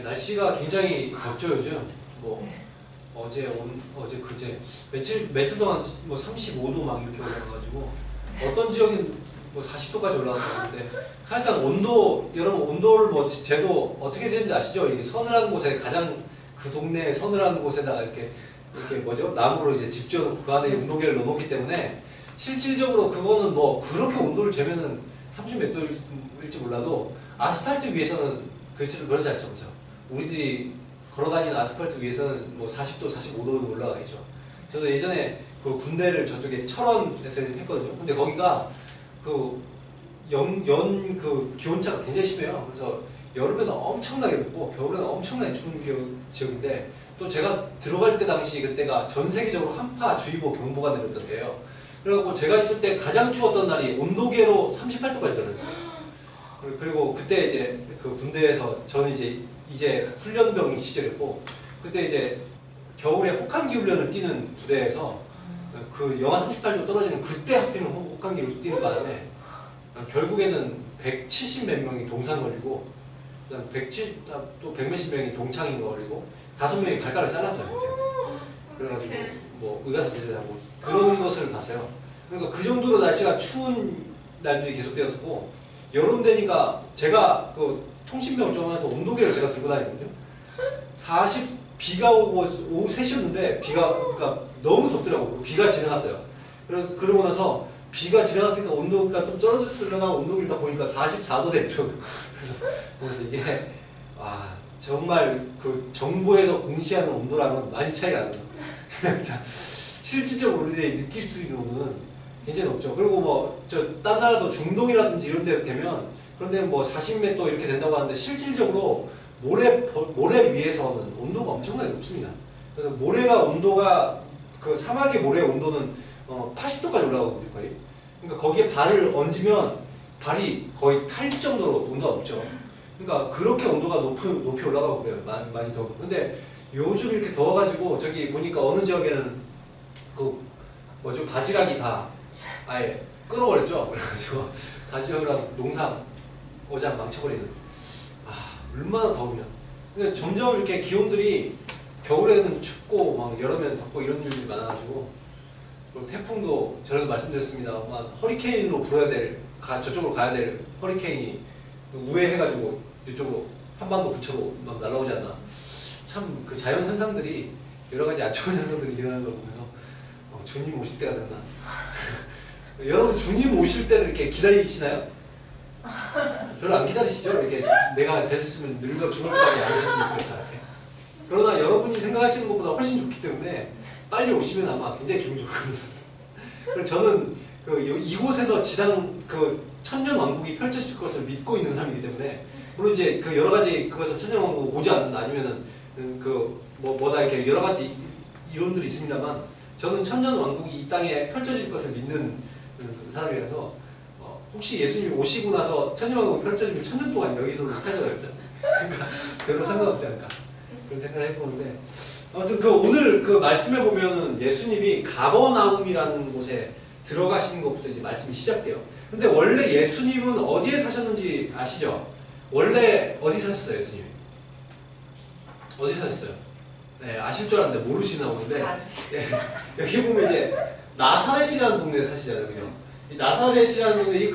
날씨가 굉장히 덥죠 요즘. 뭐 네. 어제 그제 며칠 동안 뭐 35도 막 이렇게 올라가가지고 어떤 지역은 뭐 40도까지 올라갔는데 사실상 온도 여러분 온도를 뭐 재도 어떻게 재는지 아시죠? 이게 서늘한 곳에 가장 그 동네 서늘한 곳에다가 이렇게 뭐죠? 나무로 이제 집 지어놓고 그 안에 온도계를 넣어놓기 때문에 실질적으로 그거는 뭐 그렇게 온도를 재면은 30 몇 도일지 몰라도 아스팔트 위에서는 그렇지 않죠, 그렇죠? 우리들이 걸어다니는 아스팔트 위에서는 뭐 40도, 45도로 올라가겠죠. 저도 예전에 그 군대를 저쪽에 철원에서 했거든요. 근데 거기가 그 그 기온차가 굉장히 심해요. 그래서 여름에는 엄청나게 덥고 겨울에는 엄청나게 추운 지역인데 또 제가 들어갈 때 당시 그때가 전 세계적으로 한파주의보 경보가 내렸던 때예요. 그래갖고 제가 있을 때 가장 추웠던 날이 온도계로 38도까지 내렸어요. 그리고 그때 이제 그 군대에서 저는 이제 훈련병 시절이었고 그때 이제 겨울에 혹한기 훈련을 뛰는 부대에서 그 영하 38도 떨어지는 그때 하필이면 혹한기를 뛰는 바람에 결국에는 170 몇 명이 동상 걸리고 그다음 또 100몇십 명이 동창인 거 걸리고 5명이 발가락을 잘랐어요. 그때. 그래가지고 뭐 의가사태제하고 그런 것을 봤어요. 그러니까 그 정도로 날씨가 추운 날들이 계속되었고 여름 되니까 제가 그 통신병을 좀 하면서 온도계를 제가 들고 다니거든요. 비가 오고 오후 3시였는데 그러니까 너무 덥더라고요. 비가 지나갔어요. 그래서 그러고 나서 비가 지나갔으니까 온도가 좀 떨어졌으려나 온도계를 딱 보니까 44도 되더라고요. 그래서 이게 정말 그 정부에서 공시하는 온도랑은 많이 차이가 납니다. 실질적으로 우리들이 느낄 수 있는 온도는 굉장히 높죠. 그리고 뭐 딴 나라도 중동이라든지 이런 데 되면 그런 데는 뭐 40몇 도 이렇게 된다고 하는데 실질적으로 모래 위에서는 온도가 엄청나게 높습니다. 그래서 온도가 그 사막의 모래의 온도는 80도까지 올라가거든요, 거의. 그러니까 거기에 발을 얹으면 발이 거의 탈 정도로 온도가 높죠. 그러니까 그렇게 온도가 높이 올라가고 그래요. 많이 더워. 근데 요즘 이렇게 더워가지고 저기 보니까 어느 지역에는 그 뭐죠 바지락이 다 아예 끓어버렸죠. 그래가지고 바지락이랑 농사 오장 망쳐버리는. 얼마나 더우면. 근데 점점 이렇게 기온들이 겨울에는 춥고 막 여름에는 덥고 이런 일들이 많아가지고 그리고 태풍도 전에도 말씀드렸습니다만 허리케인으로 저쪽으로 가야 될 허리케인이 우회해가지고 이쪽으로 한반도 근처로 막 날아오지 않나. 참 그 자연 현상들이 여러 가지 안 좋은 현상들이 일어나는 걸 보면서 주님 오실 때가 됐나. 여러분 주님 오실 때를 이렇게 기다리시나요? 별로 안 기다리시죠? 이렇게 내가 됐으면 늙어 죽을 때까지 안 됐으면 그렇다 이렇게. 그러나 여러분이 생각하시는 것보다 훨씬 좋기 때문에 빨리 오시면 아마 굉장히 기분 좋을 겁니다. 그리고 저는 이곳에서 천년 왕국이 펼쳐질 것을 믿고 있는 사람이기 때문에 물론 이제 그 여러 가지 그것을 천년 왕국 오지 않는다 아니면은 뭐다 이렇게 여러 가지 이론들이 있습니다만 저는 천년 왕국이 이 땅에 펼쳐질 것을 믿는 사람이라서 혹시 예수님이 오시고 나서 천년왕국이 펼쳐지면 천년 동안 여기서도 살려고 했잖아요. 그러니까 별로 상관없지 않을까 그런 생각을 해보는데 아무튼 오늘 그 말씀에 보면은 예수님이 가버나움이라는 곳에 들어가시는 것부터 이제 말씀이 시작돼요. 근데 원래 예수님은 어디에 사셨는지 아시죠? 원래 어디 사셨어요, 예수님이? 어디 사셨어요? 네, 아실 줄 알았는데 모르시나 보는데 네, 여기 보면 이제 나사렛이라는 동네에 사시잖아요, 그죠? 이 나사렛이라는 동네,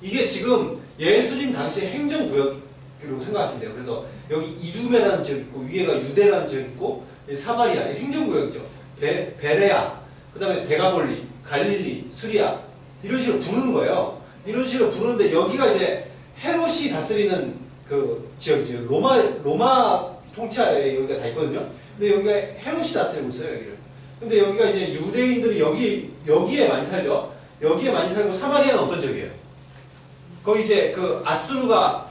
이게 지금 예수님 당시 행정구역으로 생각하시면 돼요. 그래서 여기 이두메라는 지역 있고 위에가 유대라는 지역 있고 사마리아 행정구역이죠. 베레아, 그 다음에 데가볼리, 갈릴리, 수리아 이런 식으로 부르는 거예요. 이런 식으로 부르는데 여기가 이제 헤롯이 다스리는 그 지역이죠. 로마 통치하에 여기가 다 있거든요. 근데 여기가 헤롯이 다스리고 있어요, 여기를. 근데 여기가 이제 유대인들이 여기에 많이 살죠. 여기에 많이 살고 사마리아는 어떤 지역이에요? 거기 이제 그 아수르가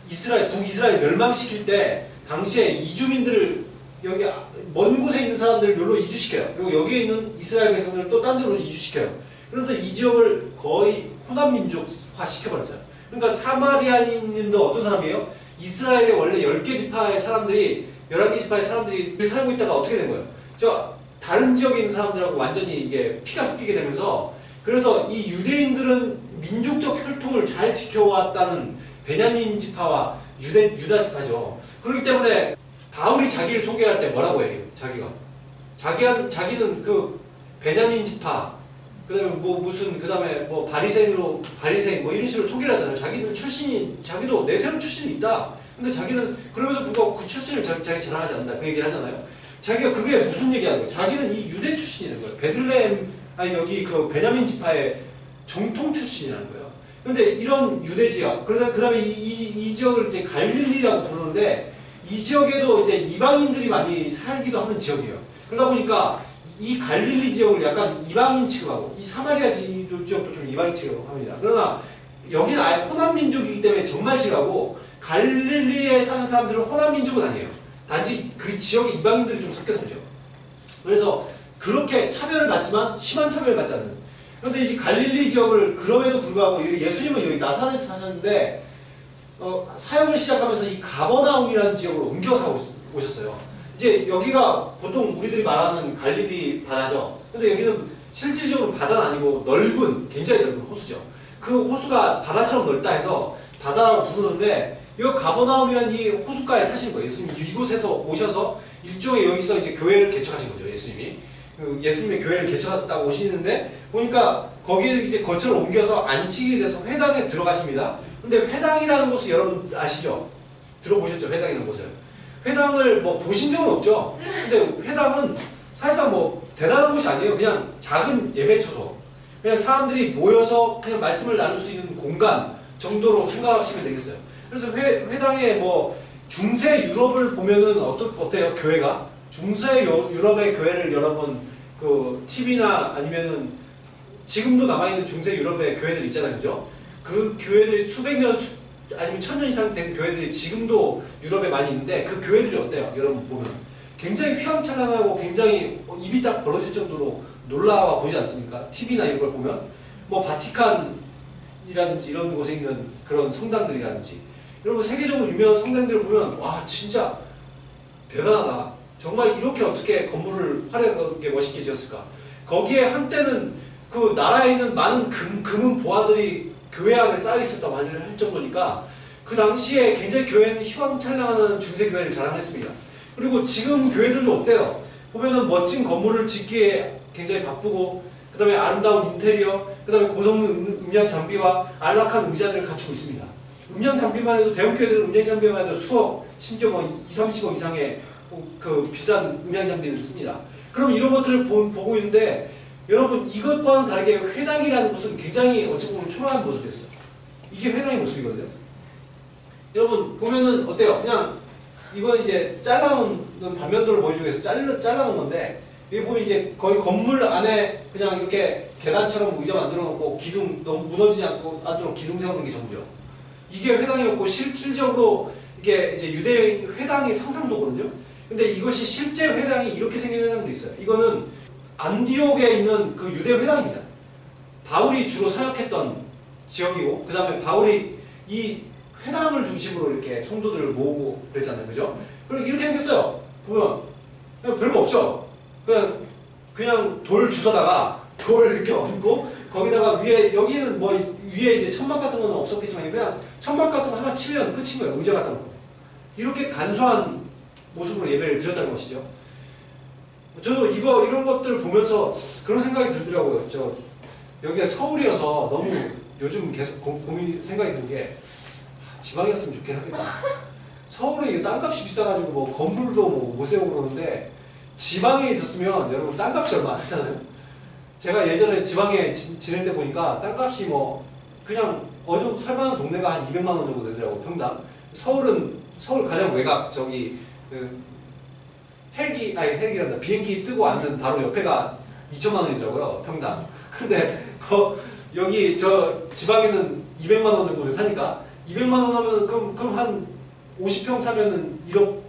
북이스라엘 멸망시킬 때 당시에 이주민들을 여기 먼 곳에 있는 사람들을 여기로 이주시켜요. 그리고 여기에 있는 이스라엘 백성들을 또 딴 데로 이주시켜요. 그러면서 이 지역을 거의 호남민족화 시켜버렸어요. 그러니까 사마리아인도 어떤 사람이에요? 이스라엘의 원래 10개 지파의 사람들이 11개 지파의 사람들이 살고 있다가 어떻게 된 거예요? 다른 지역에 있는 사람들하고 완전히 이게 피가 섞이게 되면서 그래서 이 유대인들은 민족적 혈통을 잘 지켜왔다는 베냐민 지파와 유다지파죠. 그렇기 때문에 바울이 자기를 소개할 때 뭐라고 해요? 자기는 그 베냐민 지파, 그다음에 뭐 무슨 그다음에 뭐 바리새인 뭐 이런 식으로 소개를 하잖아요. 자기도 내세운 출신이 있다. 근데 자기는 그럼에도 불구하고 그 출신을 자기 자랑하지 않는다. 그 얘기를 하잖아요. 자기가 그게 무슨 얘기하는 거예요? 자기는 이 유대 출신이라는 거예요. 베들레헴 여기 그 베냐민 지파의 정통 출신이라는 거예요. 근데 이런 유대 지역, 그다음에 이 지역을 이제 갈릴리라고 부르는데 이 지역에도 이제 이방인들이 많이 살기도 하는 지역이에요. 그러다 보니까 이 갈릴리 지역을 약간 이방인 취급하고 이 사마리아 지역도 좀 이방인 취급합니다. 그러나 여기는 아예 호남 민족이기 때문에 정말 싫어하고 갈릴리에 사는 사람들은 호남 민족은 아니에요. 단지 그 지역에 이방인들이 좀 섞여 살죠. 그래서 그렇게 차별을 받지만 심한 차별을 받지 않는. 그런데 이 갈릴리 지역을 그럼에도 불구하고 예수님은 여기 나사렛에 사셨는데 사역을 시작하면서 이 가버나움이라는 지역으로 옮겨서 오셨어요. 이제 여기가 보통 우리들이 말하는 갈릴리 바다죠. 근데 여기는 실질적으로 바다는 아니고 굉장히 넓은 호수죠. 그 호수가 바다처럼 넓다 해서 바다라고 부르는데 이 가버나움이라는 이 호숫가에 사신 거예요. 예수님 이곳에서 오셔서 일종의 여기서 이제 교회를 개척하신 거죠. 예수님의 교회를 개척하셨다고 오시는데 보니까 거기에 이제 거처를 옮겨서 안식이 돼서 회당에 들어가십니다. 근데 회당이라는 곳을 여러분 아시죠? 들어보셨죠? 회당이라는 곳을. 회당을 뭐 보신 적은 없죠? 근데 회당은 사실상 뭐 대단한 곳이 아니에요. 그냥 작은 예배처소. 그냥 사람들이 모여서 그냥 말씀을 나눌 수 있는 공간 정도로 생각하시면 되겠어요. 그래서 회당에 뭐 중세 유럽을 보면은 어때요? 교회가? 중세 유럽의 교회를 여러분 그 TV나 아니면은 지금도 남아있는 중세 유럽의 교회들 있잖아요. 그죠? 그 교회들이 수백 년 아니면 1000년 이상 된 교회들이 지금도 유럽에 많이 있는데 그 교회들이 어때요? 여러분 보면 굉장히 휘황찬란하고 굉장히 입이 딱 벌어질 정도로 놀라워 보이지 않습니까? TV나 이런 걸 보면 뭐 바티칸이라든지 이런 곳에 있는 그런 성당들이라든지 여러분 세계적으로 유명한 성당들을 보면 와 진짜 대단하다. 정말 이렇게 어떻게 건물을 화려하게 멋있게 지었을까? 거기에 한때는 그 나라에 있는 많은 금은 보화들이 교회 안에 쌓여 있었다고 할 정도니까 그 당시에 굉장히 교회는 휘황찬란한 중세교회를 자랑했습니다. 그리고 지금 교회들도 어때요? 보면은 멋진 건물을 짓기에 굉장히 바쁘고 그 다음에 아름다운 인테리어, 그 다음에 고성능 음향 장비와 안락한 의자들을 갖추고 있습니다. 음향 장비만 해도 대형 교회들은 음향 장비만 해도 수억, 심지어 뭐 2, 30억 이상의 그 비싼 음향 장비를 씁니다. 그럼 이런 것들을 보고 있는데 여러분 이것과는 다르게 회당이라는 곳은 굉장히 어찌 보면 초라한 모습이었어요. 이게 회당의 모습이거든요. 여러분 보면은 어때요? 그냥 이건 이제 잘라놓은 단면도를 보여주기 위해서 잘라놓은 건데 여기 보면 이제 거의 건물 안에 그냥 이렇게 계단처럼 의자 만들어 놓고 기둥 너무 무너지지 않도록 기둥 세우는 게 전부죠. 이게 회당이었고 실질적으로 이게 이제 유대인 회당의 상상도거든요. 근데 이것이 실제 회당이 이렇게 생긴 회당도 있어요. 이거는 안디옥에 있는 그 유대 회당입니다. 바울이 주로 사역했던 지역이고 그 다음에 바울이 이 회당을 중심으로 이렇게 성도들을 모으고 그랬잖아요. 그죠? 그리고 이렇게 생겼어요. 보면 그냥 별거 없죠. 그냥 돌 주워다가 돌 이렇게 얹고 거기다가 위에 여기는 뭐 위에 이제 천막 같은 거는 없었겠지만 그냥 천막 같은 거 하나 치면 끝인 거예요. 의자 갖다 놓고 이렇게 간소한 모습으로 예배를 드렸다는 것이죠. 저도 이런 것들을 보면서 그런 생각이 들더라고요. 여기가 서울이어서 너무 요즘 계속 생각이 드는 게 지방이었으면 좋긴 하겠다. 서울은 이게 땅값이 비싸가지고 뭐 건물도 뭐 못 세우고 그러는데 지방에 있었으면 여러분 땅값이 얼마 안 하잖아요. 제가 예전에 지방에 지낼 때 보니까 땅값이 뭐 그냥 어느 정도 살만한 동네가 한 200만 원 정도 되더라고 평당. 서울 가장 외곽 헬기란다. 비행기 뜨고 앉는 바로 옆에가 2천만 원이더라고요 평당. 근데 여기 저 지방에는 200만 원 정도면 사니까 200만 원 하면 그럼 한 50평 사면은 1억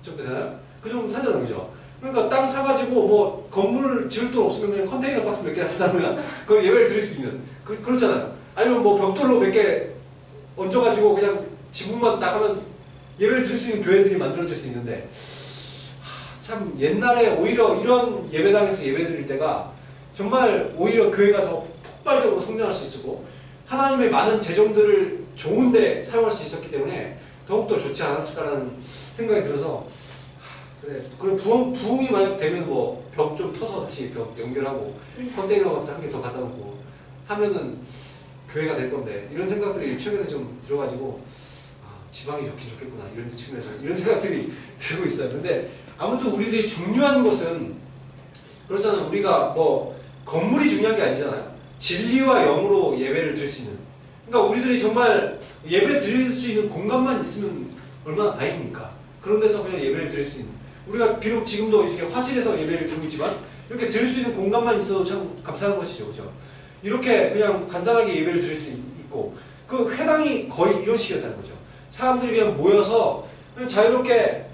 정도 되나요? 그 정도 사잖아요, 그죠? 그러니까 땅 사가지고 뭐 건물 지을 돈 없으면 그냥 컨테이너 박스 몇 개 사면 그 예배를 드릴 수 있는 그렇잖아요. 아니면 뭐 벽돌로 몇 개 얹어가지고 그냥 지붕만 나가면 예배를 드릴 수 있는 교회들이 만들어질 수 있는데 참 옛날에 오히려 이런 예배당에서 예배 드릴 때가 정말 오히려 교회가 더 폭발적으로 성장할 수 있었고 하나님의 많은 재정들을 좋은데 사용할 수 있었기 때문에 더욱더 좋지 않았을까라는 생각이 들어서 그래 부흥이 만약 되면 뭐 벽 좀 터서 다시 벽 연결하고 컨테이너 박스 한 개 더 갖다 놓고 하면은 교회가 될 건데 이런 생각들이 최근에 좀 들어가지고 지방이 좋긴 좋겠구나 이런 측면에서 이런 생각들이 들고 있어요. 근데 아무튼 우리들이 중요한 것은 그렇잖아요. 우리가 뭐 건물이 중요한 게 아니잖아요. 진리와 영으로 예배를 드릴 수 있는. 그러니까 우리들이 정말 예배 드릴 수 있는 공간만 있으면 얼마나 다행입니까? 그런 데서 그냥 예배를 드릴 수 있는. 우리가 비록 지금도 이렇게 화실에서 예배를 드리고 있지만 이렇게 드릴 수 있는 공간만 있어도 참 감사한 것이죠. 그죠? 이렇게 그냥 간단하게 예배를 드릴 수 있고 그 회당이 거의 이런 식이었다는 거죠. 사람들이 그냥 모여서 그냥 자유롭게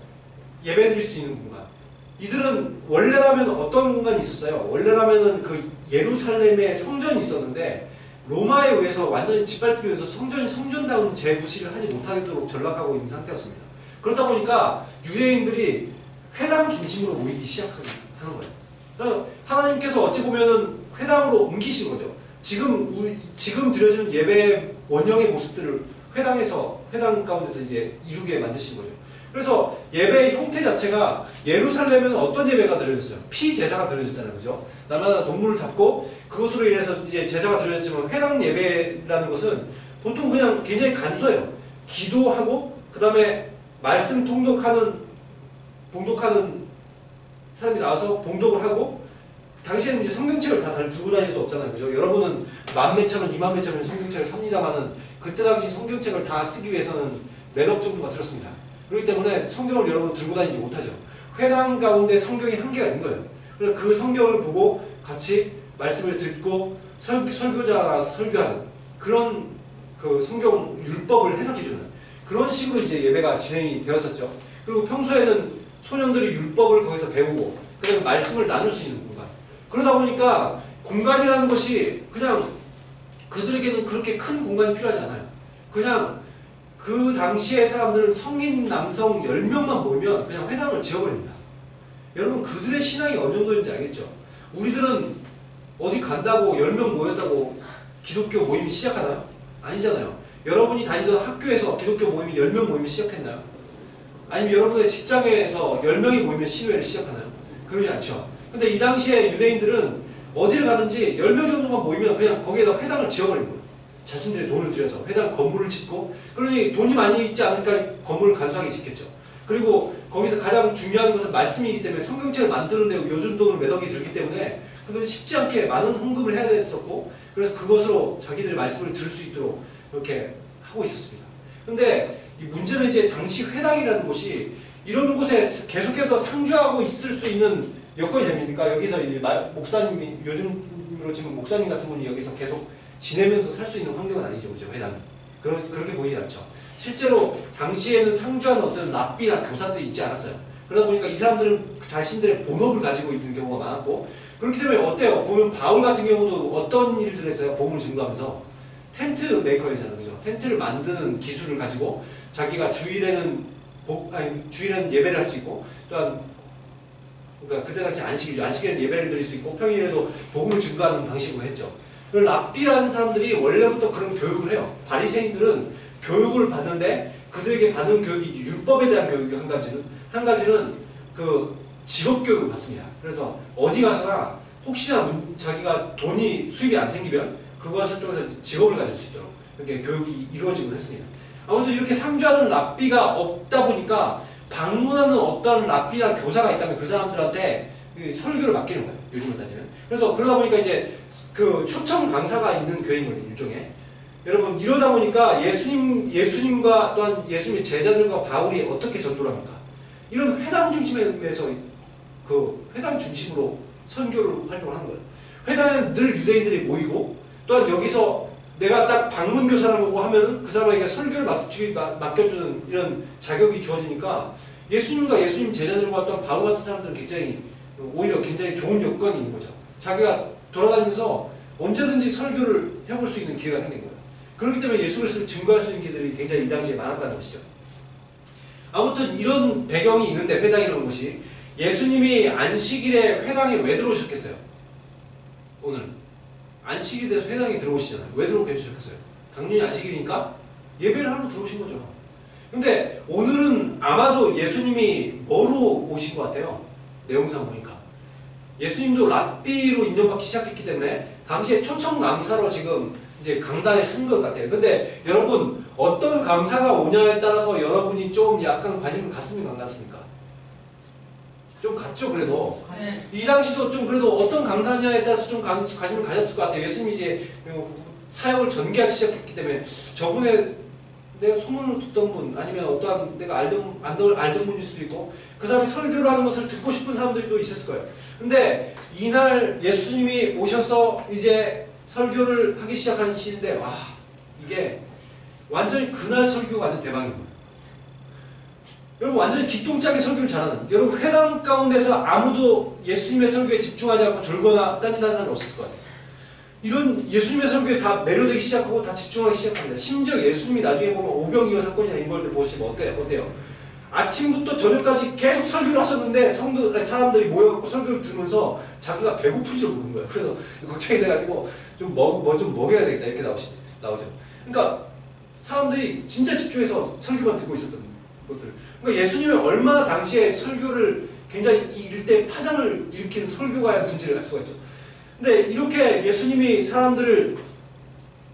예배 드릴 수 있는 공간. 이들은 원래라면 어떤 공간이 있었어요? 원래라면은 그 예루살렘에 성전이 있었는데 로마에 의해서 완전히 짓밟히면서 성전다운 재구시를 하지 못하도록 전락하고 있는 상태였습니다. 그러다 보니까 유대인들이 회당 중심으로 모이기 시작하는 거예요. 그러니까 하나님께서 어찌 보면은 회당으로 옮기신 거죠. 지금 드려지는 예배의 원형의 모습들을 회당 가운데서 이제 이루게 만드신 거죠. 그래서 예배의 형태 자체가 예루살렘에는 어떤 예배가 드려졌어요? 피제사가 드려졌잖아요. 그죠? 날마다 동물을 잡고 그것으로 인해서 이제 제사가 드려졌지만 회당 예배라는 것은 보통 그냥 굉장히 간소해요. 기도하고 그 다음에 말씀 봉독하는 사람이 나와서 봉독을 하고 당시에는 이제 성경책을 다 들고 다닐 수 없잖아요. 그죠? 여러분은 10,000매, 20,000매처럼 성경책을 삽니다만은 그때 당시 성경책을 다 쓰기 위해서는 몇억 정도가 들었습니다. 그렇기 때문에 성경을 여러분 들고 다니지 못하죠. 회당 가운데 성경이 한계가 있는 거예요. 그래서 그 성경을 보고 같이 말씀을 듣고 설교자가 나와서 설교하는 그런 그 성경 율법을 해석해주는 그런 식으로 이제 예배가 진행이 되었었죠. 그리고 평소에는 소년들이 율법을 거기서 배우고 그다음에 말씀을 나눌 수 있는 공간. 그러다 보니까 공간이라는 것이 그냥 그들에게는 그렇게 큰 공간이 필요하지 않아요. 그냥 그 당시의 사람들은 성인 남성 10명만 모이면 그냥 회당을 지어버립니다. 여러분 그들의 신앙이 어느 정도인지 알겠죠? 우리들은 어디 간다고 10명 모였다고 기독교 모임이 시작하나요? 아니잖아요. 여러분이 다니던 학교에서 기독교 모임이 10명 모이면 시작했나요? 아니면 여러분의 직장에서 10명이 모이면 신회를 시작하나요? 그러지 않죠. 근데 이 당시에 유대인들은 어디를 가든지 10명 정도만 모이면 그냥 거기에다 회당을 지어버린 거예요. 자신들의 돈을 들여서 회당 건물을 짓고 그러니 돈이 많이 있지 않으니까 건물을 간소하게 짓겠죠. 그리고 거기서 가장 중요한 것은 말씀이기 때문에 성경책을 만드는데 요즘 돈을 몇 억이 들기 때문에 그들은 쉽지 않게 많은 헌금을 해야 됐었고 그래서 그것으로 자기들의 말씀을 들을 수 있도록 이렇게 하고 있었습니다. 근데 이 문제는 이제 당시 회당이라는 곳이 이런 곳에 계속해서 상주하고 있을 수 있는 여건이 됩니까? 여기서 이제 목사님이 요즘으로 치면 목사님 같은 분이 여기서 계속 지내면서 살 수 있는 환경은 아니죠. 그죠? 회당이. 그렇게 보이지 않죠. 실제로 당시에는 상주하는 어떤 랍비나 교사들이 있지 않았어요. 그러다 보니까 이 사람들은 자신들의 본업을 가지고 있는 경우가 많았고 그렇기 때문에 어때요? 보면 바울 같은 경우도 어떤 일들을 했어요? 복음을 증거하면서 텐트 메이커이잖아요. 그죠? 텐트를 만드는 기술을 가지고 자기가 주일에는 예배를 할 수 있고 또한 그러니까 그때 당시 안식이죠. 안식일에는 예배를 드릴 수 있고 평일에도 복음을 증거하는 방식으로 했죠. 랍비라는 사람들이 원래부터 그런 교육을 해요. 바리새인들은 교육을 받는데 그들에게 받는 교육이 율법에 대한 교육이 한 가지는 그 직업 교육을 받습니다. 그래서 어디 가서나 혹시나 자기가 수입이 안 생기면 그것을 통해서 직업을 가질 수 있도록 이렇게 교육이 이루어지곤 했습니다. 아무튼 이렇게 상주하는 랍비가 없다 보니까 방문하는 어떤 랍비나 교사가 있다면 그 사람들한테 설교를 맡기는 거예요. 요즘으로 따지면. 그래서 그러다 보니까 이제 그 초청 강사가 있는 교회인 거예요. 일종의. 여러분 이러다 보니까 예수님과 또한 예수님의 제자들과 바울이 어떻게 전도를 합니까? 이런 회당 중심에서 그 회당 중심으로 선교를 활동을 하는 거예요. 회당에는 늘 유대인들이 모이고 또한 여기서 내가 딱 방문 교사라고 보고 하면은 그 사람에게 설교를 맡겨주는 이런 자격이 주어지니까 예수님과 예수님 제자들과 또한 바울 같은 사람들은 오히려 굉장히 좋은 여건이 있는 거죠. 자기가 돌아다니면서 언제든지 설교를 해볼 수 있는 기회가 생긴 거예요. 그렇기 때문에 예수 그리스도를 증거할 수 있는 기회들이 굉장히 이 당시에 많았다는 것이죠. 아무튼 이런 배경이 있는데 회당이라는 것이 예수님이 안식일에 회당에 왜 들어오셨겠어요? 오늘 안식일에 대해서 회당에 들어오시잖아요. 왜 들어오셨겠어요? 당연히 안식일이니까 예배를 하러 들어오신 거죠. 근데 오늘은 아마도 예수님이 뭐로 오신 것 같아요? 내용상 보니까 예수님도 랍비로 인정받기 시작했기 때문에 당시에 초청 강사로 지금 이제 강단에 쓴 것 같아요. 근데 여러분 어떤 강사가 오냐에 따라서 여러분이 좀 약간 관심을 갖습니까? 안 갖습니까? 좀 갖죠, 그래도. 네. 이 당시도 좀 그래도 어떤 강사냐에 따라서 좀 관심을 가졌을 것 같아요. 예수님이 이제 사역을 전개하기 시작했기 때문에 저분의 내가 소문을 듣던 분 아니면 어떠한 내가 알던 분일 수도 있고 그 사람이 설교를 하는 것을 듣고 싶은 사람들이 또 있었을 거예요. 근데 이날 예수님이 오셔서 이제 설교를 하기 시작하는 시인데 와 이게 완전히 그날 설교가 완전 대박인 거예요. 여러분 완전히 기똥차게 설교를 잘하는 여러분 회당 가운데서 아무도 예수님의 설교에 집중하지 않고 졸거나 딴짓하는 사람이 없었을 거예요. 이런 예수님의 설교에 다 매료되기 시작하고 다 집중하기 시작합니다. 심지어 예수님이 나중에 보면 오병이어 사건이나 이런 걸 보시면 어때요? 아침부터 저녁까지 계속 설교를 하셨는데 사람들이 모여갖고 설교를 들으면서 자기가 배고플 줄 모르는 거예요. 그래서 걱정이 돼가지고 뭐 좀 먹여야 되겠다 이렇게 나오죠. 그러니까 사람들이 진짜 집중해서 설교만 듣고 있었던 것들. 그러니까 예수님이 얼마나 당시에 설교를 굉장히 이 일대 파장을 일으키는 설교가였는지를 알 수가 있죠. 근데 이렇게 예수님이 사람들을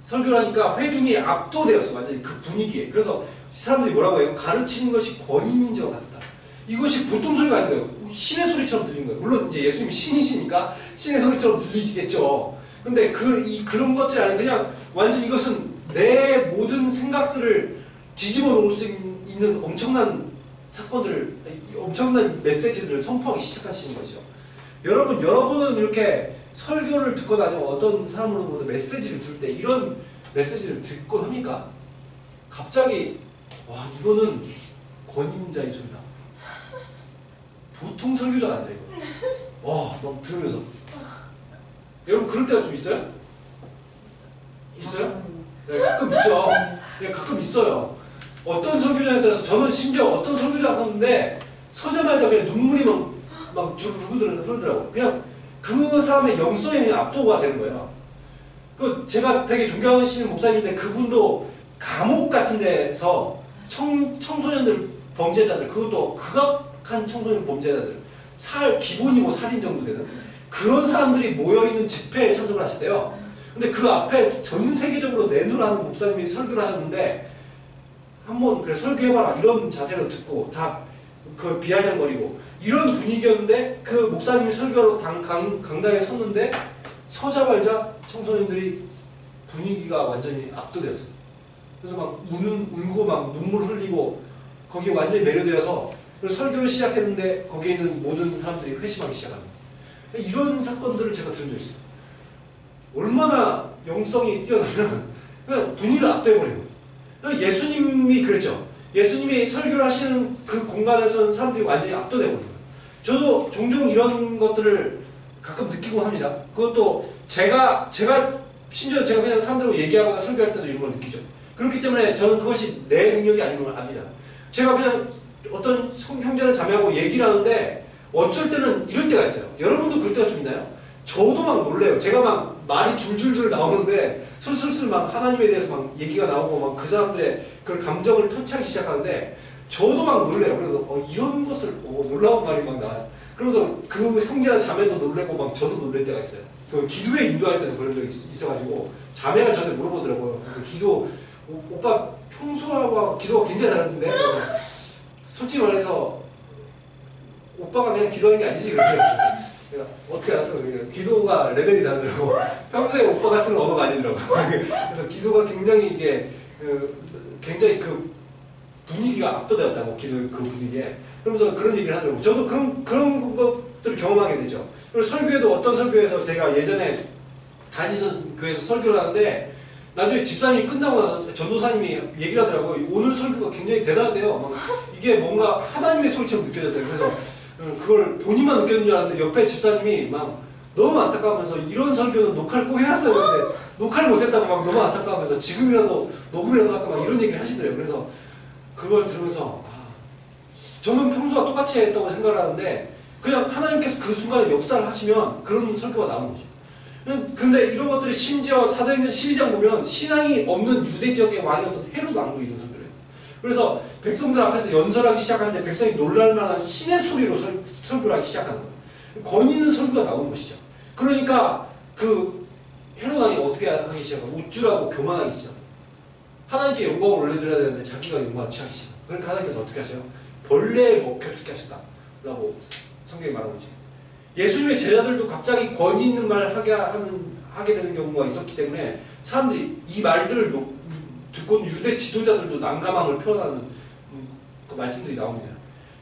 설교를 하니까 회중이 압도되었어. 완전히 그 분위기에. 그래서 사람들이 뭐라고 해요? 가르치는 것이 권위인지와 같다. 이것이 보통 소리가 아닌 거예요. 신의 소리처럼 들린 거예요. 물론 이제 예수님이 신이시니까 신의 소리처럼 들리겠죠. 근데 그런 것들이 아니고 그냥 완전 이것은 내 모든 생각들을 뒤집어 놓을 수 있는 엄청난 사건들을, 엄청난 메시지들을 선포하기 시작하시는 거죠. 여러분은 이렇게 설교를 듣거나 아니면 어떤 사람으로부터 메시지를 들을 때 이런 메시지를 듣곤 합니까? 갑자기 와 이거는 권위인자의 소리다. 보통 설교자가 아니다 이거. 와 막 들으면서 여러분 그럴 때가 좀 있어요? 있어요? 네, 가끔 있죠. 네, 가끔 있어요. 어떤 설교자에 따라서 저는 심지어 어떤 설교자가 섰는데 서자마자 그냥 눈물이 막 주르륵 흐르더라고요. 그냥 그 사람의 영성에 그냥 압도가 되는 거예요. 제가 되게 존경하시는 목사님인데 그분도 감옥 같은 데서 청소년들 범죄자들 그것도 극악한 청소년 범죄자들 기본이 뭐 살인 정도 되는 그런 사람들이 모여있는 집회에 참석을 하셨대요. 근데 그 앞에 전 세계적으로 내노라는 목사님이 설교를 하셨는데 한번 그래 설교해봐라 이런 자세로 듣고 다 그 비아냥거리고 이런 분위기였는데 그 목사님이 설교로 강당에 섰는데 서자마자 청소년들이 분위기가 완전히 압도되었어요. 그래서 막 울고 막 눈물 흘리고 거기에 완전히 매료되어서 설교를 시작했는데 거기에 있는 모든 사람들이 회심하기 시작합니다. 이런 사건들을 제가 들은 적이 있어요. 얼마나 영성이 뛰어나면 그냥 분위기를 압도해버려요. 예수님이 그랬죠. 예수님이 설교를 하시는 그 공간에서는 사람들이 완전히 압도되버려요. 저도 종종 이런 것들을 가끔 느끼곤 합니다. 그것도 심지어 제가 그냥 사람들하고 얘기하거나 설교할 때도 이런 걸 느끼죠. 그렇기 때문에 저는 그것이 내 능력이 아닌 걸 압니다. 제가 그냥 어떤 형제나 자매하고 얘기를 하는데 어쩔 때는 이럴 때가 있어요. 여러분도 그럴 때가 좀 있나요? 저도 막 놀래요. 제가 막 말이 줄줄줄 나오는데 술술술 막 하나님에 대해서 막 얘기가 나오고 막 그 사람들의 그 감정을 터치하기 시작하는데 저도 막 놀래요. 그래서 이런 것을 놀라운 말이 막 나와요. 그러면서 그 형제나 자매도 놀래고 막 저도 놀랄 때가 있어요. 그 기도에 인도할 때도 그런 적이 있어가지고 자매가 저한테 물어보더라고요. 오빠 평소와 기도가 굉장히 다른데 그래서 솔직히 말해서 오빠가 그냥 기도하는 게 아니지 그러더라고요. 내가 어떻게 알았어? 기도가 레벨이 다르더라고. 평소에 오빠가 쓰는 언어가 아니더라고. 그래서 기도가 굉장히 굉장히 그 분위기가 압도되었다고 기도의 그 분위기에. 그러면서 그런 얘기를 하더라고. 저도 그런 것들을 경험하게 되죠. 그리고 설교에도 어떤 설교에서 제가 예전에 다니던 교회에서 설교를 하는데 나중에 집사님이 끝나고 나서 전도사님이 얘기를 하더라고요. 오늘 설교가 굉장히 대단하대요. 막 이게 뭔가 하나님의 소리처럼 느껴졌대요. 그래서 그걸 본인만 느꼈는 줄 알았는데 옆에 집사님이 막 너무 안타까워하면서 이런 설교는 녹화를 꼭 해놨어야 했는데 녹화를 못했다고 막 너무 안타까워하면서 지금이라도 녹음이라도 할까 막 이런 얘기를 하시더래요. 그래서 그걸 들으면서 저는 평소와 똑같이 했다고 생각을 하는데 그냥 하나님께서 그 순간에 역사를 하시면 그런 설교가 나오는 거죠. 근데 이런 것들이 심지어 사도행전 12장 보면 신앙이 없는 유대 지역의 왕이었던 헤롯 왕도 이런 설교를 해요. 그래서 백성들 앞에서 연설하기 시작하는데 백성이 놀랄 만한 신의 소리로 설교를 하기 시작하는 거예요. 권위 있는 설교가 나오는 것이죠. 그러니까 그 헤롯 왕이 어떻게 하기 시작해요? 우쭐하고 교만하기 시작해요. 하나님께 영광을 올려드려야 되는데 자기가 영광을 취하기 시작해요. 그러니까 하나님께서 어떻게 하세요? 벌레에 먹혀 죽게 하셨다라고 성경이 말하고 있죠. 예수님의 제자들도 갑자기 권위 있는 말을 하게 되는 경우가 있었기 때문에 사람들이 이 말들을 듣고 유대 지도자들도 난감함을 표현하는 그 말씀들이 나옵니다.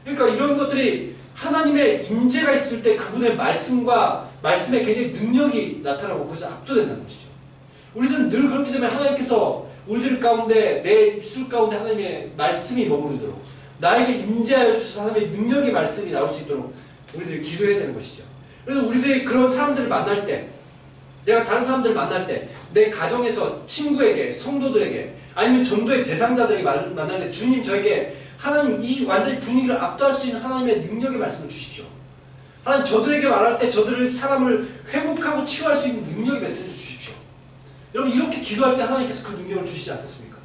그러니까 이런 것들이 하나님의 임재가 있을 때 그분의 말씀에 굉장히 능력이 나타나고 그것을 압도된다는 것이죠. 우리들은 늘 그렇기 때문에 하나님께서 우리들 가운데 내 입술 가운데 하나님의 말씀이 머무르도록 나에게 임재하여 주셔서 하나님의 능력의 말씀이 나올 수 있도록 우리들이 기도해야 되는 것이죠. 그래서 우리들이 그런 사람들을 만날 때, 내가 다른 사람들을 만날 때, 내 가정에서 친구에게, 성도들에게, 아니면 전도의 대상자들에게 만날 때 주님 저에게 하나님 이 완전히 분위기를 압도할 수 있는 하나님의 능력의 말씀을 주십시오. 하나님 저들에게 말할 때 저들의 사람을 회복하고 치유할 수 있는 능력의 메시지를 주십시오. 여러분 이렇게 기도할 때 하나님께서 그 능력을 주시지 않겠습니까?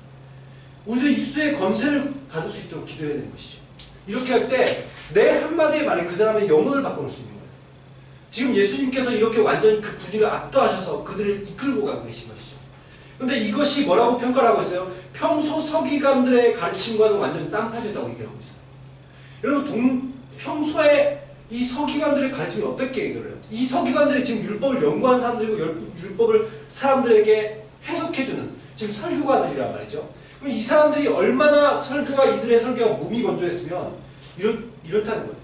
우리들의 입술의 권세를 받을 수 있도록 기도해야 되는 것이죠. 이렇게 할 때 내 한마디의 말이 그 사람의 영혼을 바꿔놓을 수 있는 거예요. 지금 예수님께서 이렇게 완전히 그 분위기를 압도하셔서 그들을 이끌고 가고 계신 것이죠. 근데 이것이 뭐라고 평가를 하고 있어요? 평소 서기관들의 가르침과는 완전히 딴판이었다고 얘기하고 있어요. 여러분 평소에 이 서기관들의 가르침이 어떻게 얘기를 해요? 이 서기관들이 지금 율법을 연구한 사람들이고 율법을 사람들에게 해석해주는 지금 설교가들이란 말이죠. 그럼 이 사람들이 얼마나 설교가 이들의 설교가 몸이 건조했으면 이렇다는 거예요.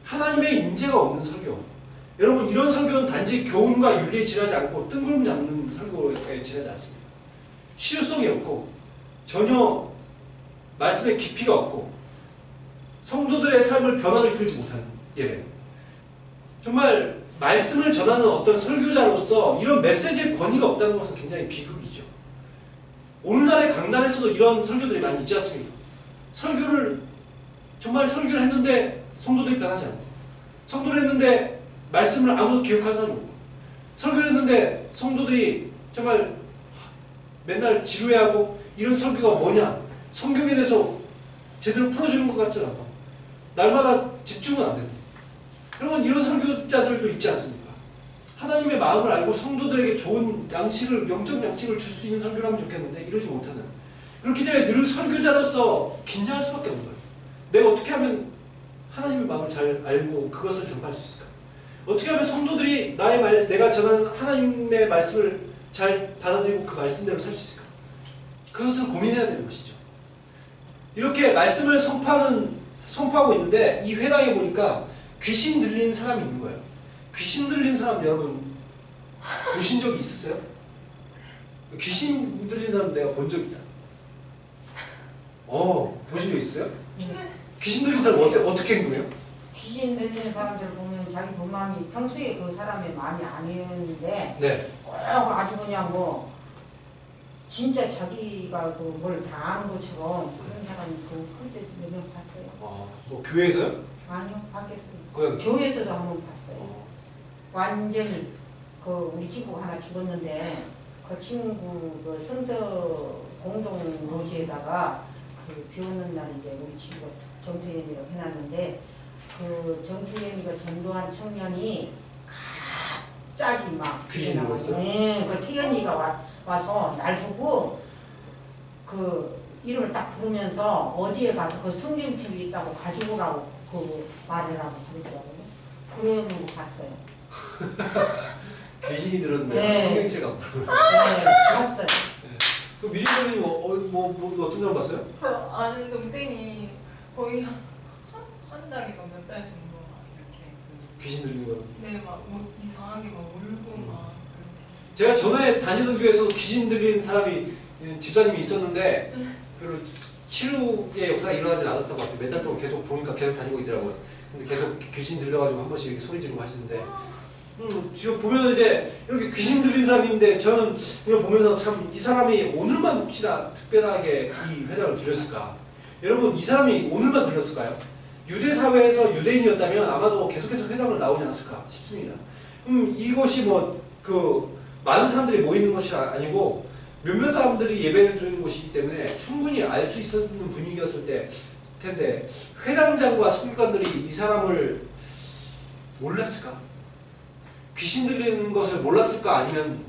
하나님의 임재가 없는 설교. 여러분 이런 설교는 단지 교훈과 윤리에 지나지 않고 뜬구름 잡는 설교에 지나지 않습니다. 실효성이 없고 전혀 말씀의 깊이가 없고 성도들의 삶을 변화를 이끌지 못하는 예배. 정말 말씀을 전하는 어떤 설교자로서 이런 메시지의 권위가 없다는 것은 굉장히 비극이죠. 오늘날의 강단에서도 이런 설교들이 많이 있지 않습니까? 정말 설교를 했는데 성도들이 변하지 않고, 성도를 했는데 말씀을 아무도 기억할 사람이 없고, 설교를 했는데 성도들이 정말 맨날 지루해하고 이런 설교가 뭐냐, 성경에 대해서 제대로 풀어주는 것 같지 않다. 날마다 집중은 안 되고. 그러면 이런 설교자들도 있지 않습니까? 하나님의 마음을 알고 성도들에게 좋은 양식을, 영적 양식을 줄 수 있는 설교를 하면 좋겠는데 이러지 못하는. 그렇기 때문에 늘 설교자로서 긴장할 수밖에 없는 거예요. 내가 어떻게 하면 하나님의 마음을 잘 알고 그것을 전파할 수 있을까? 어떻게 하면 성도들이 내가 전하는 하나님의 말씀을 잘 받아들이고 그 말씀대로 살 수 있을까? 그것을 고민해야 되는 것이죠. 이렇게 말씀을 선포하고 있는데 이 회당에 보니까 귀신 들린 사람이 있는 거예요. 귀신 들린 사람 여러분 보신 적이 있으세요? 귀신 들린 사람 내가 본 적 있다. 보신 적 있어요? 귀신 들린 사람 어떻게 행동해요? 귀신 들린 사람들 보면 자기 본 마음이 평소에 그 사람의 마음이 아니었는데 네. 꼭 아주 그냥 진짜 자기가 뭘 다 아는 것처럼 그런 사람이 그때 몇 명 봤어요. 뭐 교회에서요? 아니요, 밖에서. 그냥 교회에서도 한 번 봤어요. 완전히 우리 친구가 하나 죽었는데 그 친구 성서 공동 노지에다가 비 오는 날 이제 우리 친구 정수연이라고 해놨는데 그 정수연이가 전도한 청년이 갑자기 막 귀신이 나왔어요? 네, 그 태연이가 와서 날 보고 그 이름을 딱 부르면서 어디에 가서 그 성경책이 있다고 가지고 오라고 그 말이라고 그러더라고요. 그런 거 봤어요. 귀신이 들었는데 네. 성경책 안 보고. 네, 봤어요. 그 미주님 어떤 사람 봤어요? 저 아는 동생이 거의 한 달인가 몇 달 정도 이렇게 귀신 들린 거. 네, 막 이상하게 막 울고 막 제가 전에 다니던 교회에서 귀신 들린 사람이 집사님이 있었는데 그 치료의 역사가 일어나지 않았던 것 같아요. 몇 달 동안 계속 보니까 계속 다니고 있더라고요. 근데 계속 귀신 들려가지고 한 번씩 소리 지르고 하시는데 지금 보면 이제 이렇게 귀신 들린 사람인데 저는 이걸 보면서 참 이 사람이 오늘만 혹시나 특별하게 이 회당을 들렸을까? 여러분 이 사람이 오늘만 들렸을까요? 유대 사회에서 유대인이었다면 아마도 계속해서 회당을 나오지 않았을까 싶습니다. 이것이 많은 사람들이 모이는 것이 아니고 몇몇 사람들이 예배를 드리는 곳이기 때문에 충분히 알 수 있었는 분위기였을 텐데 회당장과 서기관들이 이 사람을 몰랐을까? 귀신 들리는 것을 몰랐을까? 아니면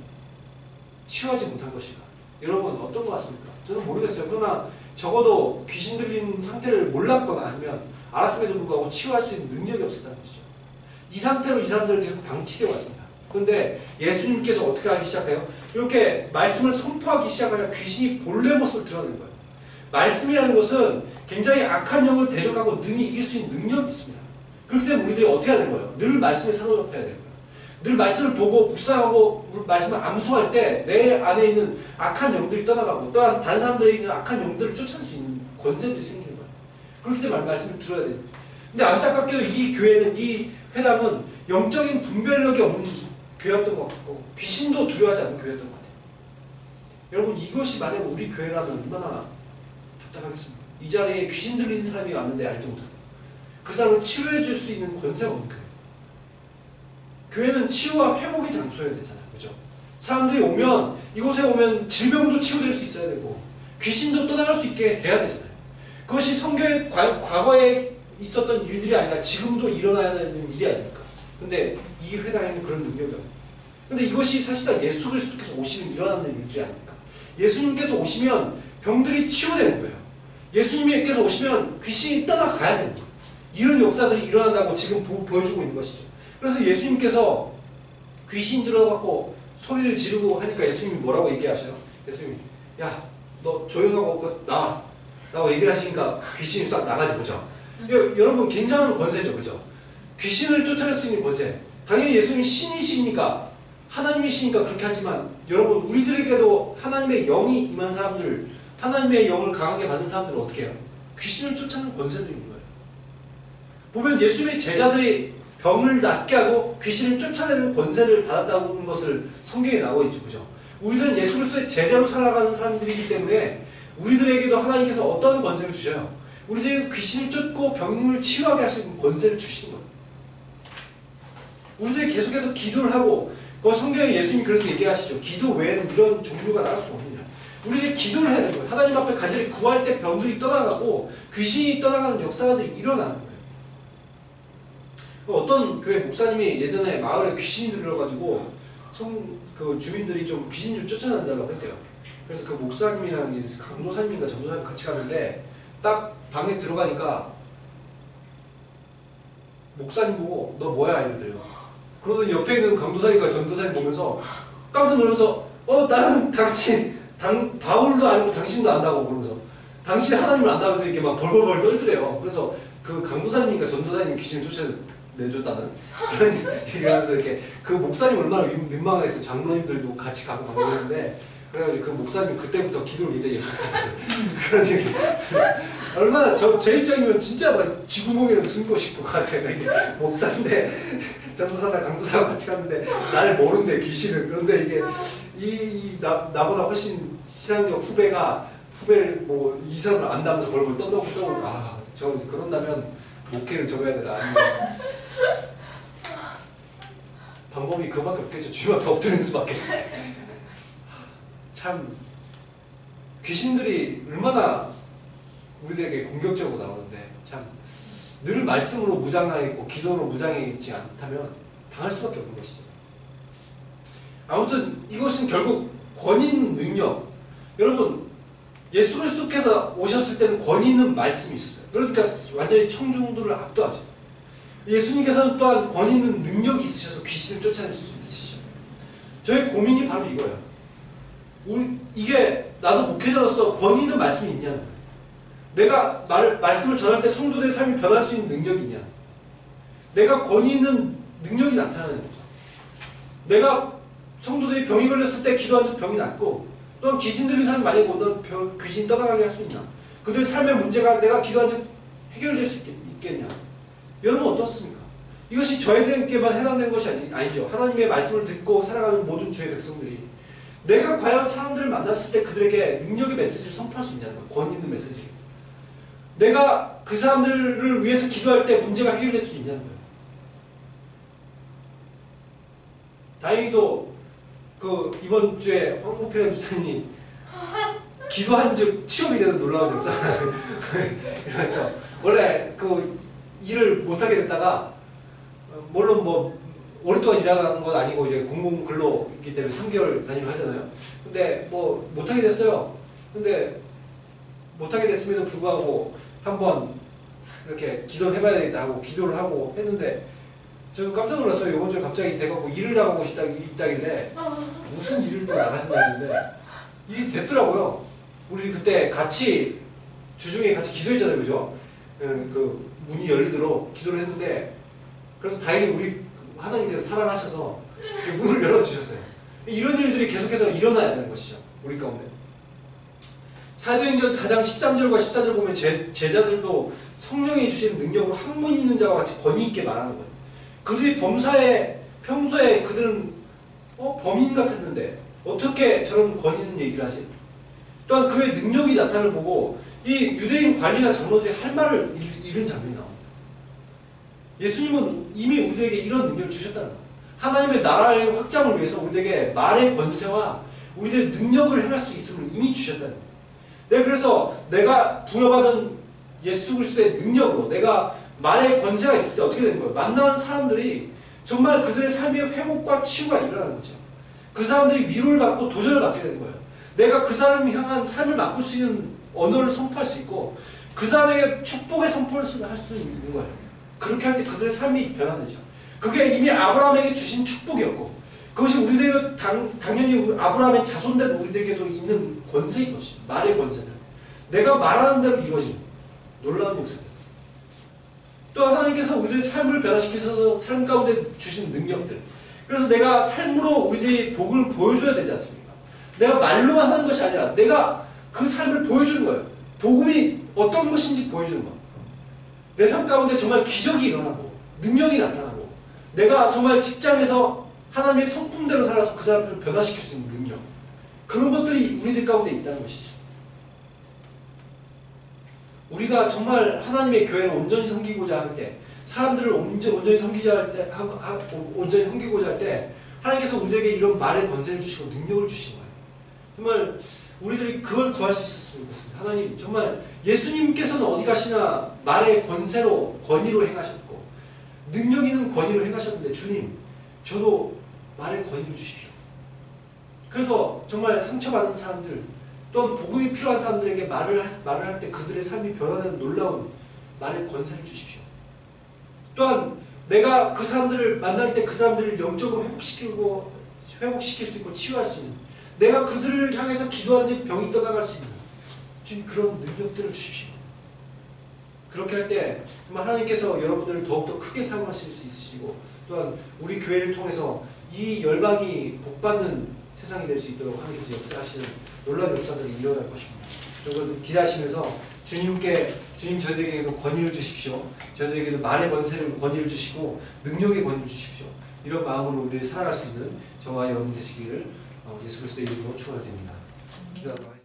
치유하지 못한 것일까? 여러분 어떤 것 같습니까? 저는 모르겠어요. 그러나 적어도 귀신 들리는 상태를 몰랐거나 아니면 알았음에도 불구하고 치유할 수 있는 능력이 없었다는 것이죠. 이 상태로 이 사람들은 계속 방치되어 왔습니다. 그런데 예수님께서 어떻게 하기 시작해요? 이렇게 말씀을 선포하기 시작하면 귀신이 본래 모습을 드러내는 거예요. 말씀이라는 것은 굉장히 악한 영을 대적하고 능히 이길 수 있는 능력이 있습니다. 그렇기 때문에 우리들이 어떻게 해야 되는 거예요? 늘 말씀에 사로잡혀야 되는 거예요. 늘 말씀을 보고 묵상하고 말씀을 암송할 때 내 안에 있는 악한 영들이 떠나가고 또한 다른 사람들에 있는 악한 영들을 쫓아낼 수 있는 권세들이 생기는 거예요. 그렇기 때문에 말씀을 들어야 돼요. 근데 안타깝게도 이 교회는, 이 회당은 영적인 분별력이 없는 교회였던 것 같고 귀신도 두려워하지 않는 교회였던 것 같아요. 여러분 이것이 만약 우리 교회라면 얼마나 답답하겠습니까? 이 자리에 귀신 들리는 사람이 왔는데 알지 못하고 그 사람을 치료해 줄 수 있는 권세가 없는 교회. 교회는 치유와 회복의 장소여야 되잖아요. 그죠? 사람들이 오면, 이곳에 오면 질병도 치유될 수 있어야 되고 귀신도 떠나갈 수 있게 돼야 되잖아요. 그것이 성경의 과거에 있었던 일들이 아니라 지금도 일어나야 되는 일이 아닙니까? 근데 이 회당에는 그런 능력이 없어요. 근데 이것이 사실상 예수 그리스도께서 오시면 일어나는 일들이 아닙니까? 예수님께서 오시면 병들이 치유되는 거예요. 예수님께서 오시면 귀신이 떠나가야 되는 거예요. 이런 역사들이 일어난다고 지금 보여주고 있는 것이죠. 그래서 예수님께서 귀신 들어갖고 소리를 지르고 하니까 예수님이 뭐라고 얘기하셔요? 예수님이 야, 너 조용하고 나와 라고 얘기를 하시니까 귀신이 싹 나가지 보죠. 여러분 굉장한 권세죠. 그죠? 귀신을 쫓아낼 수 있는 권세. 당연히 예수님이 신이시니까 하나님이시니까 그렇게 하지만 여러분 우리들에게도 하나님의 영이 임한 사람들, 하나님의 영을 강하게 받은 사람들은 어떻게 해요? 귀신을 쫓아내는 권세들이 있는 거예요. 보면 예수님의 제자들이 병을 낫게 하고 귀신을 쫓아내는 권세를 받았다는 것을 성경에 나와 있죠. 그죠? 우리들은 예수 그리스도의 제자로 살아가는 사람들이기 때문에 우리들에게도 하나님께서 어떤 권세를 주셔요? 우리들에게 귀신을 쫓고 병을 치유하게 할 수 있는 권세를 주시는 거예요. 우리들이 계속해서 기도를 하고 그 성경에 예수님이 그래서 얘기하시죠. 기도 외에는 이런 종류가 나올 수 없느냐. 우리들이 기도를 해야 되는 거예요. 하나님 앞에 간절히 구할 때 병들이 떠나가고 귀신이 떠나가는 역사들이 일어나는 거예요. 어떤 교회 목사님이 예전에 마을에 귀신이 들어가지고 그 주민들이 좀 귀신 좀 쫓아낸다고 했대요. 그래서 그 목사님이랑 강도사님인가 전도사님 같이 가는데 딱 방에 들어가니까 목사님 보고 너 뭐야 이러더래요. 그러더니 옆에 있는 강도사님과 전도사님 보면서 깜짝 놀라면서 나는 바울도 알고 당신도 안다고 그러면서 당신 하나님을 안다면서 이렇게 막 벌벌벌 떨더래요. 그래서 그 강도사님과 전도사님이 귀신을 쫓아내줬다는 그런 얘기를 하면서 이렇게 그 목사님 얼마나 민망했어요. 장로님들도 같이 가고 막 이러는데 그래가지고 그 목사님 그때부터 기도를 굉장히 열심히 했어요. 그런 얘기. 얼마나 제 입장이면 진짜 막 쥐구멍에는 숨고 싶을 것 같아요. 이게 목사인데 전도사나 강도사가 같이 갔는데 나를 모르는데 귀신은. 그런데 이게 나보다 훨씬 신앙적 후배를 뭐 이 사람을 안다면서 벌벌 떠들고 저 그런다면 목회를 접어야 되나 아니면 방법이 그밖에 없겠죠. 주님 앞에 엎드리는 수밖에. 참 귀신들이 얼마나 우리들에게 공격적으로 나오는데 참 늘 말씀으로 무장해 있고 기도로 무장해 있지 않다면 당할 수밖에 없는 것이죠. 아무튼 이것은 결국 권위 있는 능력. 여러분 예수 그리스도께서 오셨을 때는 권위 있는 말씀이 있었어요. 그러니까 완전히 청중들을 압도하죠. 예수님께서는 또한 권위 있는 능력이 있으셔서 귀신을 쫓아낼 수 있으시죠. 저의 고민이 바로 이거예요. 이게 나도 목회자로서 권위 있는 말씀이 있냐는 거예요. 내가 말씀을 전할 때 성도들의 삶이 변할 수 있는 능력이 있냐. 내가 권위 있는 능력이 나타나는 거죠. 내가 성도들이 병이 걸렸을 때 기도하면서 병이 낫고 또한 귀신 들린 사람이 만약에 오면 귀신이 떠나가게 할 수 있나. 그들의 삶의 문제가 내가 기도하면서 해결될 수 있겠냐. 여러분 어떻습니까? 이것이 저에게만 해당된 것이 아니죠. 하나님의 말씀을 듣고 살아가는 모든 주의 백성들이 내가 과연 사람들을 만났을 때 그들에게 능력의 메시지를 선포할 수 있냐는 거예요. 권위 있는 메시지를. 내가 그 사람들을 위해서 기도할 때 문제가 해결될 수 있냐는 거예요. 다행히도 이번 주에 황보필 목사님이 기도한즉 취업이 되는 놀라운 역사. 그렇죠. 원래 그 일을 못하게 됐다가 물론 뭐 오랫동안 일하는 건 아니고 이제 공공 근로이기 때문에 3개월 단위로 하잖아요. 근데 뭐 못하게 됐어요. 근데 못하게 됐음에도 불구하고 한번 이렇게 기도를 해봐야 되겠다 하고 기도를 하고 했는데 저는 깜짝 놀랐어요. 이번 주에 갑자기 돼갖고 일을 나가고 있다길래 무슨 일을 또 나가신다 했는데 일이 됐더라고요. 우리 그때 같이 주중에 같이 기도했잖아요, 그죠? 그 문이 열리도록 기도를 했는데 그래도 다행히 우리 하나님께서 사랑하셔서 문을 열어주셨어요. 이런 일들이 계속해서 일어나야 되는 것이죠, 우리 가운데. 사도행전 4장 13절과 14절 보면 제자들도 성령이 주신 능력으로 학문 있는 자와 같이 권위 있게 말하는 거예요. 그들이 범사에 평소에 그들은 범인 같았는데 어떻게 저런 권위 있는 얘기를 하지? 또한 그의 능력이 나타나를 보고 이 유대인 관리나 장로들이 할 말을 잃은 장면이 나옵니다. 예수님은 이미 우리에게 이런 능력을 주셨다는 거예요. 하나님의 나라의 확장을 위해서 우리에게 말의 권세와 우리들의 능력을 행할 수 있음을 이미 주셨다는 거예요. 네, 그래서 내가 부여받은 예수 그리스도의 능력으로 내가 말의 권세가 있을 때 어떻게 되는 거예요? 만나는 사람들이 정말 그들의 삶의 회복과 치유가 일어나는 거죠. 그 사람들이 위로를 받고 도전을 받게 되는 거예요. 내가 그 사람을 향한 삶을 바꿀 수 있는 언어를 선포할 수 있고 그 사람에게 축복의 선포를 할 수 있는 거예요. 그렇게 할 때 그들의 삶이 변화되죠. 그게 이미 아브라함에게 주신 축복이었고 그것이 우리들에게 당연히 아브라함의 자손된 우리들에게도 있는 권세인 것이죠. 말의 권세들. 내가 말하는 대로 이루어지는 놀라운 역사들. 또 하나님께서 우리들의 삶을 변화시켜서 삶 가운데 주신 능력들. 그래서 내가 삶으로 우리들의 복을 보여줘야 되지 않습니까? 내가 말로만 하는 것이 아니라 내가 그 삶을 보여주는 거예요. 복음이 어떤 것인지 보여주는 거예요. 내 삶 가운데 정말 기적이 일어나고 능력이 나타나고 내가 정말 직장에서 하나님의 성품대로 살아서 그 사람들을 변화시킬 수 있는 능력, 그런 것들이 우리들 가운데 있다는 것이죠. 우리가 정말 하나님의 교회를 온전히 섬기고자 할 때, 사람들을 온전히 섬기고자 할 때 하나님께서 우리에게 이런 말의 권세를 주시고 능력을 주신 거예요. 정말 우리들이 그걸 구할 수 있었으면 좋겠습니다. 하나님, 정말 예수님께서는 어디 가시나 말의 권세로, 권위로 행하셨고 능력 있는 권위로 행하셨는데 주님, 저도 말의 권위를 주십시오. 그래서 정말 상처받은 사람들, 또한 복음이 필요한 사람들에게 말을 할 때 그들의 삶이 변화되는 놀라운 말의 권세를 주십시오. 또한 내가 그 사람들을 만날 때 그 사람들을 영적으로 회복시킬 수 있고 치유할 수 있는, 내가 그들을 향해서 기도한 지 병이 떠나갈 수 있는 주님, 그런 능력들을 주십시오. 그렇게 할 때 정말 하나님께서 여러분들을 더욱더 크게 사용하실 수 있으시고, 또한 우리 교회를 통해서 이 열방이 복받는 세상이 될 수 있도록 하나님께서 역사하시는 놀라운 역사들이 일어날 것입니다. 여러분 기대하시면서 주님 저희들에게도 권위를 주십시오. 저희들에게도 말의 권위를 주시고 능력의 권위를 주십시오. 이런 마음으로 우리들이 살아갈 수 있는 저와 여러분 되시기를 예수 그리스도의 이름으로 축원드립니다. 기도하도록 하겠습니다.